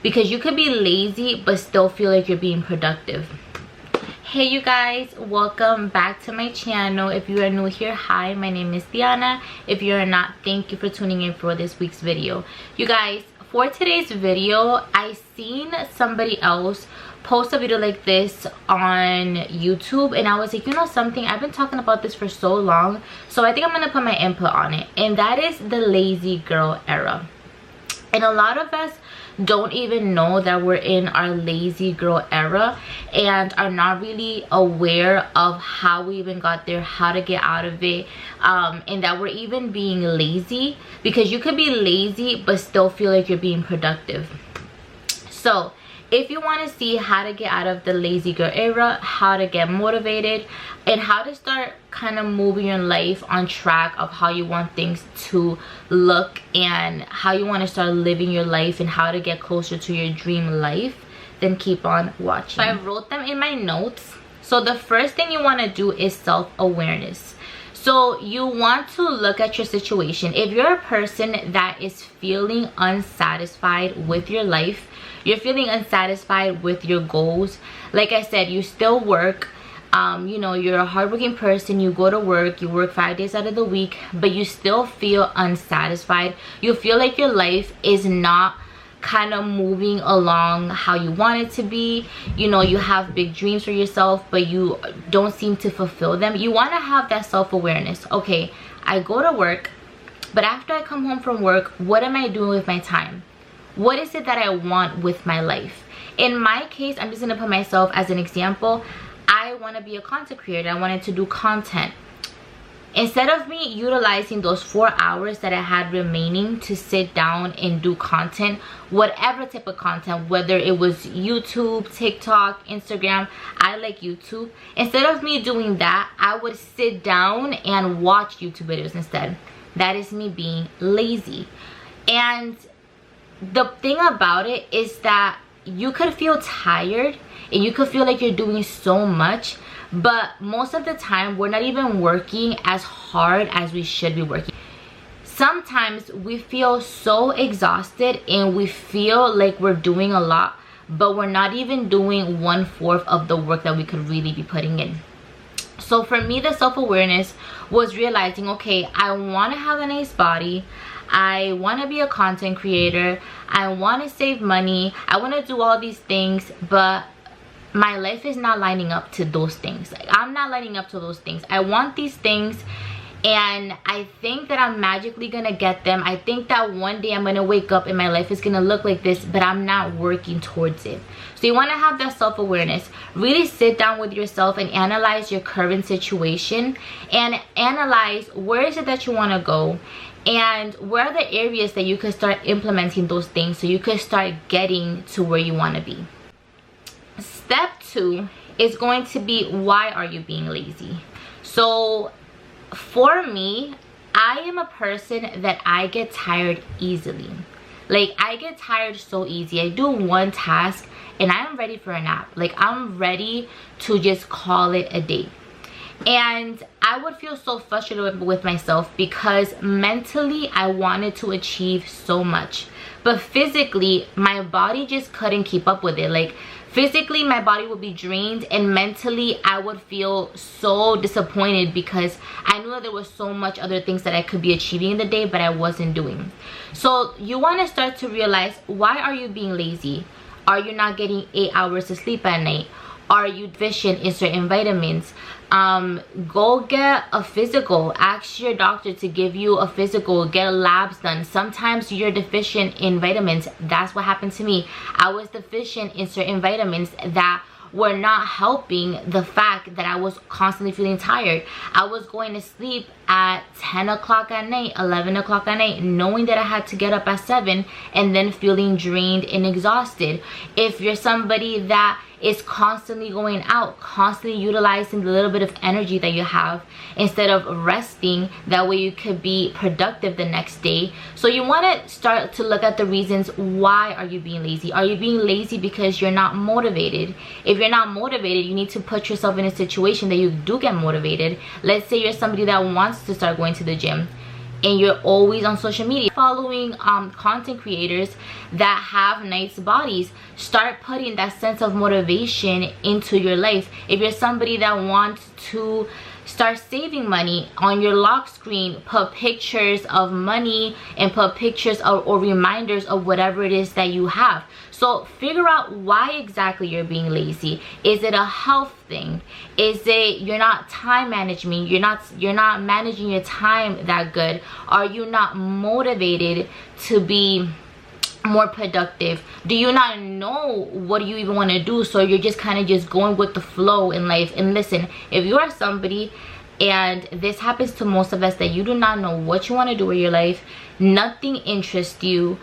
because you could be lazy but still feel like you're being productive. Hey you guys, welcome back to my channel. If you are new here, hi, my name is Diana. If you're not, thank you for tuning in for this week's video. You guys, for today's video, I seen somebody else post a video like this on YouTube, and I was like, you know something, I've been talking about this for so long, so I think I'm gonna put my input on it, and that is the lazy girl era. And a lot of us don't even know that we're in our lazy girl era and are not really aware of how we even got there, how to get out of it, and that we're even being lazy, because you could be lazy but still feel like you're being productive. So if you want to see how to get out of the lazy girl era, how to get motivated, and how to start kind of moving your life on track of how you want things to look and how you want to start living your life and how to get closer to your dream life, then keep on watching. So I wrote them in my notes. So the first thing you want to do is self-awareness. So you want to look at your situation. If you're a person that is feeling unsatisfied with your life, you're feeling unsatisfied with your goals, like I said, you still work, you know, you're a hardworking person, you go to work, you work 5 days out of the week, but you still feel unsatisfied. You feel like your life is not kind of moving along how you want it to be. You know, you have big dreams for yourself, but you don't seem to fulfill them. You want to have that self-awareness. Okay, I go to work, but after I come home from work, what am I doing with my time? What is it that I want with my life? In my case, I'm just going to put myself as an example. I want to be a content creator. I wanted to do content. Instead of me utilizing those 4 hours that I had remaining to sit down and do content, whatever type of content, whether it was YouTube, TikTok, Instagram, I like YouTube. Instead of me doing that, I would sit down and watch YouTube videos instead. That is me being lazy. And the thing about it is that you could feel tired and you could feel like you're doing so much, but most of the time we're not even working as hard as we should be working. Sometimes we feel so exhausted and we feel like we're doing a lot, but we're not even doing 1/4 of the work that we could really be putting in. So for me, the self-awareness was realizing, okay, I want to have a nice body, I want to be a content creator, I want to save money, I want to do all these things, but my life is not lining up to those things. Like, I'm not lining up to those things. I want these things and I think that I'm magically gonna get them. I think that one day I'm gonna wake up and my life is gonna look like this, but I'm not working towards it. So you want to have that self-awareness. Really sit down with yourself and analyze your current situation and analyze where is it that you want to go and where are the areas that you could start implementing those things so you could start getting to where you want to be. Step 2 is going to be, why are you being lazy? So for me, I am a person that I get tired easily. Like, I get tired so easy. I do one task and I'm ready for a nap. Like, I'm ready to just call it a day. And I would feel so frustrated with myself because mentally I wanted to achieve so much, but physically my body just couldn't keep up with it. Like, physically my body would be drained and mentally I would feel so disappointed because I knew that there was so much other things that I could be achieving in the day but I wasn't doing. So you want to start to realize, why are you being lazy? Are you not getting 8 hours of sleep at night? Are you deficient in certain vitamins? Go get a physical. Ask your doctor to give you a physical. Get labs done. Sometimes you're deficient in vitamins. That's what happened to me. I was deficient in certain vitamins that were not helping the fact that I was constantly feeling tired. I was going to sleep at 10 o'clock at night, 11 o'clock at night, knowing that I had to get up at 7 and then feeling drained and exhausted. If you're somebody that is constantly going out, constantly utilizing the little bit of energy that you have instead of resting, that way you could be productive the next day. So you want to start to look at the reasons. Why are you being lazy? Are you being lazy because you're not motivated? If you're not motivated, you need to put yourself in a situation that you do get motivated. Let's say you're somebody that wants to start going to the gym. and you're always on social media following content creators that have nice bodies. Start putting that sense of motivation into your life. If you're somebody that wants to start saving money, on your lock screen put pictures of money and put pictures of, or reminders of whatever it is that you have. So figure out why exactly you're being lazy. Is it a health thing? Is it you're not time managing? You're not managing your time that good? Are you not motivated to be more productive? Do you not know what you even want to do, so you're just kind of just going with the flow in life? And listen, if you are somebody, and this happens to most of us, that you do not know what you want to do with your life, nothing interests you,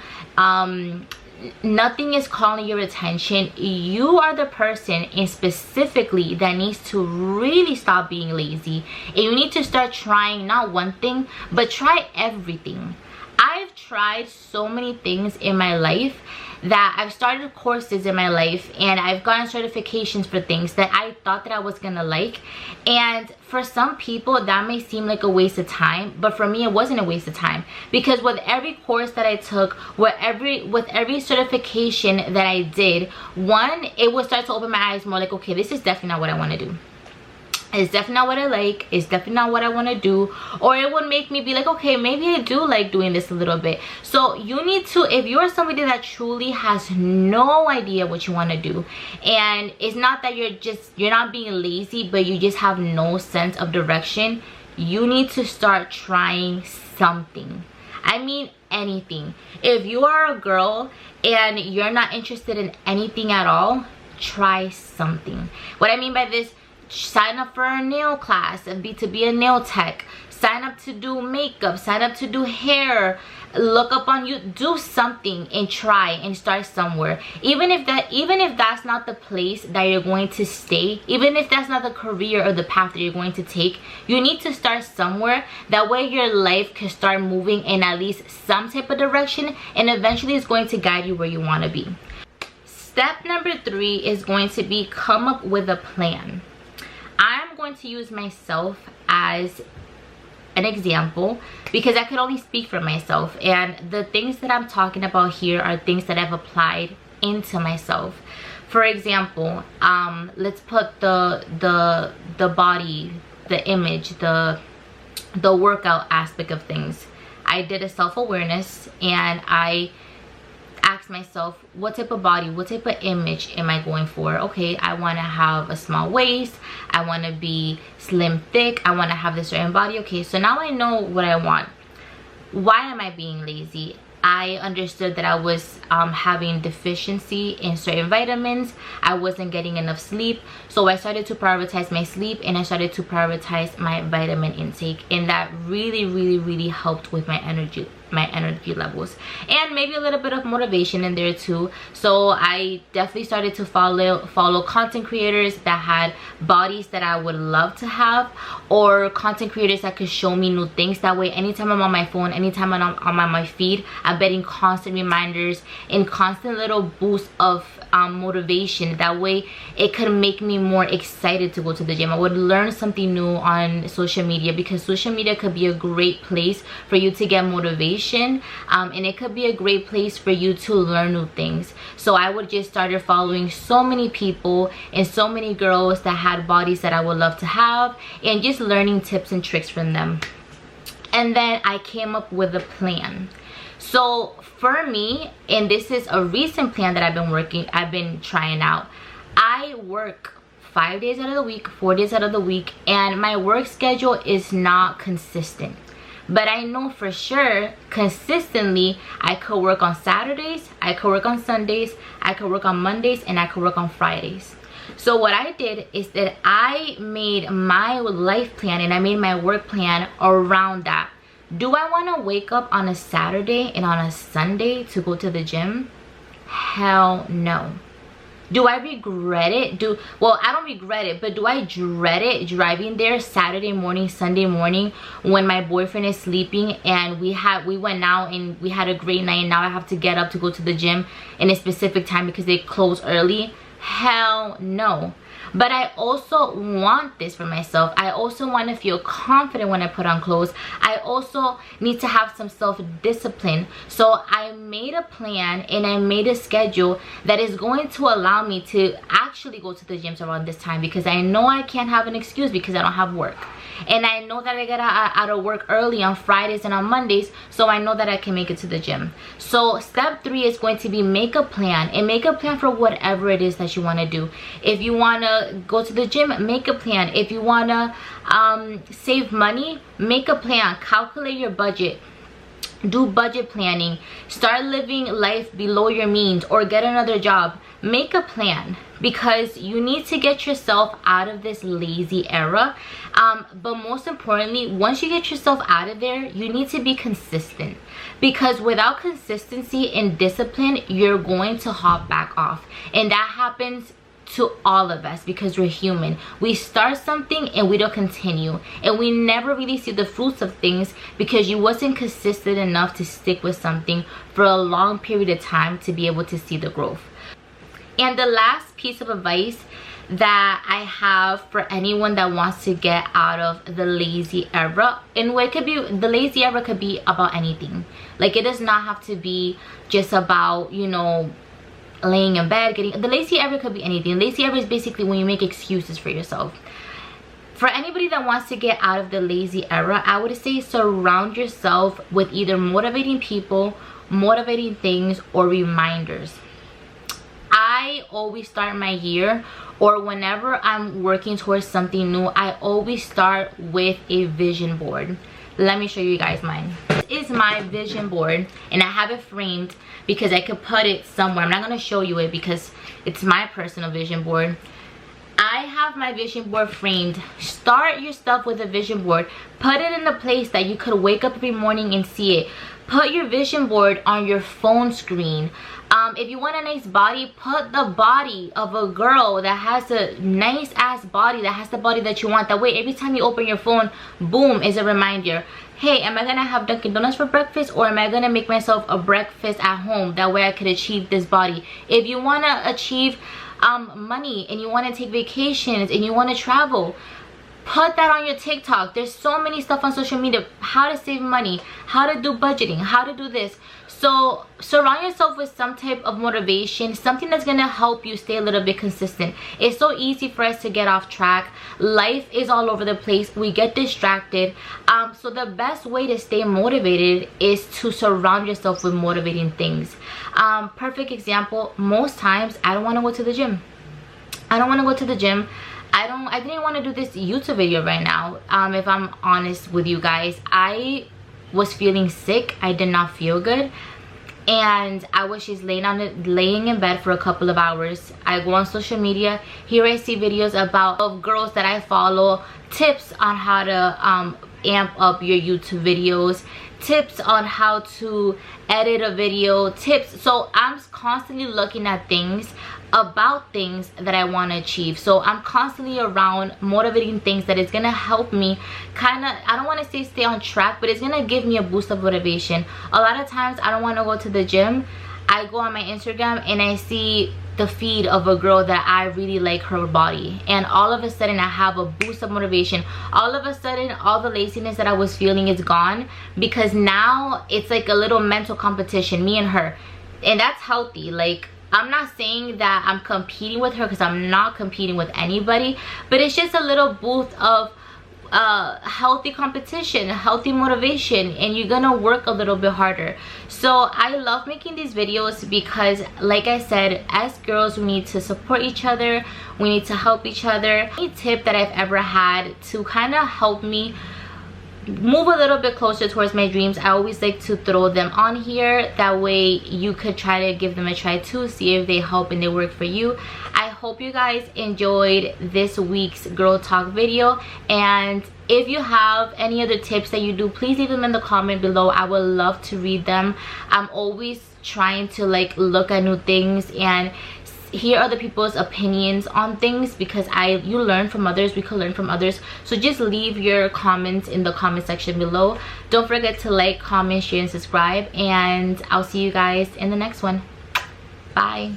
nothing is calling your attention, you are the person and specifically that needs to really stop being lazy, and you need to start trying not one thing but try everything. I've tried so many things in my life, that I've started courses in my life, and I've gotten certifications for things that I thought that I was gonna like. And for some people that may seem like a waste of time, but for me it wasn't a waste of time, because with every course that I took, with every certification that I did, one, it would start to open my eyes more, like, okay, this is definitely not what I want to do. It's definitely not what I like. It's definitely not what I want to do. Or it would make me be like, okay, maybe I do like doing this a little bit. So you need to, if you're somebody that truly has no idea what you want to do, and it's not that you're not being lazy, but you just have no sense of direction, you need to start trying something. I mean anything. If you are a girl and you're not interested in anything at all, try something. What I mean by this, sign up for a nail class and to be a nail tech, sign up to do makeup, sign up to do hair, look up on you, do something and try and start somewhere. Even if that's not the place that you're going to stay, even if that's not the career or the path that you're going to take, you need to start somewhere. That way your life can start moving in at least some type of direction, and eventually it's going to guide you where you want to be. Step number 3 is going to be come up with a plan. I'm going to use myself as an example because I could only speak for myself, and the things that I'm talking about here are things that I've applied into myself. For example, let's put the body, the image, the workout aspect of things. I did a self-awareness, and I ask myself, what type of body, what type of image am I going for? Okay, I want to have a small waist, I want to be slim thick, I want to have this certain body. Okay, so now I know what I want. Why am I being lazy? I understood that I was having deficiency in certain vitamins. I wasn't getting enough sleep, so I started to prioritize my sleep, and I started to prioritize my vitamin intake, and that really helped with my energy levels, and maybe a little bit of motivation in there too. So I definitely started to follow content creators that had bodies that I would love to have, or content creators that could show me new things. That way, anytime I'm on my phone, anytime I'm on my feed, I'm getting constant reminders and constant little boosts of motivation. That way it could make me more excited to go to the gym. I would learn something new on social media, because social media could be a great place for you to get motivation, and it could be a great place for you to learn new things. So I would just started following so many people and so many girls that had bodies that I would love to have, and just learning tips and tricks from them. And then I came up with a plan. So for me, and this is a recent plan that I've been trying out, I work 5 days out of the week, 4 days out of the week, and my work schedule is not consistent. But I know for sure, consistently, I could work on Saturdays, I could work on Sundays, I could work on Mondays, and I could work on Fridays. So what I did is that I made my life plan and I made my work plan around that. Do I want to wake up on a Saturday and on a Sunday to go to the gym? Hell no. Do I regret it? Well, I don't regret it, but do I dread it driving there Saturday morning, Sunday morning when my boyfriend is sleeping, and we went out and we had a great night, and now I have to get up to go to the gym in a specific time because they close early? Hell no. but I also want this for myself. I also want to feel confident when I put on clothes. I also need to have some self-discipline. So I made a plan and I made a schedule that is going to allow me to actually go to the gyms around this time, because I know I can't have an excuse because I don't have work. And I know that I get out of work early on Fridays and on Mondays, so I know that I can make it to the gym. So step 3 is going to be make a plan, and make a plan for whatever it is that you want to do. If you want to go to the gym, make a plan. If you want to save money, make a plan. Calculate your budget. Do budget planning. Start living life below your means, or get another job. Make a plan, because you need to get yourself out of this lazy era. But most importantly, once you get yourself out of there, you need to be consistent, because without consistency and discipline, you're going to hop back off. And that happens to all of us, because we're human. We start something and we don't continue, and we never really see the fruits of things because you wasn't consistent enough to stick with something for a long period of time to be able to see the growth. And the last piece of advice that I have for anyone that wants to get out of the lazy era, and what it could be, the lazy era could be about anything. Like, it does not have to be just about, you know, laying in bed, the lazy era could be anything. Lazy era is basically when you make excuses for yourself. For anybody that wants to get out of the lazy era, I would say surround yourself with either motivating people, motivating things, or reminders. I always start my year, or whenever I'm working towards something new, I always start with a vision board. Let me show you guys mine. This is my vision board, and I have it framed because I could put it somewhere. I'm not going to show you it because it's my personal vision board. I have my vision board framed. Start your stuff with a vision board. Put it in a place that you could wake up every morning and see it. Put your vision board on your phone screen. If you want a nice body, put the body of a girl that has a nice ass body, that has the body that you want. That way, every time you open your phone, boom, is a reminder. Hey, am I gonna have Dunkin' Donuts for breakfast, or am I gonna make myself a breakfast at home? That way I could achieve this body. If you wanna achieve money, and you wanna take vacations, and you wanna travel, put that on your TikTok. There's so many stuff on social media, how to save money, how to do budgeting, how to do this. So surround yourself with some type of motivation, something that's gonna help you stay a little bit consistent. It's so easy for us to get off track. Life is all over the place. We get distracted. So the best way to stay motivated is to surround yourself with motivating things. Perfect example, most times I don't want to go to the gym. I don't want to go to the gym. I didn't want to do this YouTube video right now. If I'm honest with you guys, I was feeling sick. I did not feel good, and I was just laying in bed for a couple of hours. I go on social media. Here I see videos of girls that I follow, tips on how to amp up your YouTube videos, tips on how to edit a video, tips. So I'm constantly looking at things about things that I want to achieve. So I'm constantly around motivating things that is gonna help me kind of, I don't want to say stay on track, but it's gonna give me a boost of motivation. A lot of times I don't want to go to the gym. I go on my Instagram and I see the feed of a girl that I really like her body, and all of a sudden I have a boost of motivation. All of a sudden all the laziness that I was feeling is gone, because now it's like a little mental competition, me and her, and that's healthy. Like, I'm not saying that I'm competing with her, because I'm not competing with anybody, but it's just a little boost of healthy competition, healthy motivation, and you're gonna work a little bit harder. So I love making these videos because, like I said, as girls, we need to support each other, we need to help each other. Any tip that I've ever had to kind of help me move a little bit closer towards my dreams, I always like to throw them on here. That way you could try to give them a try too, see if they help and they work for you. I hope you guys enjoyed this week's girl talk video, and if you have any other tips that you do, please leave them in the comment below. I would love to read them. I'm always trying to like look at new things and hear other people's opinions on things, because you learn from others, we could learn from others. So just leave your comments in the comment section below. Don't forget to like, comment, share, and subscribe, and I'll see you guys in the next one. Bye.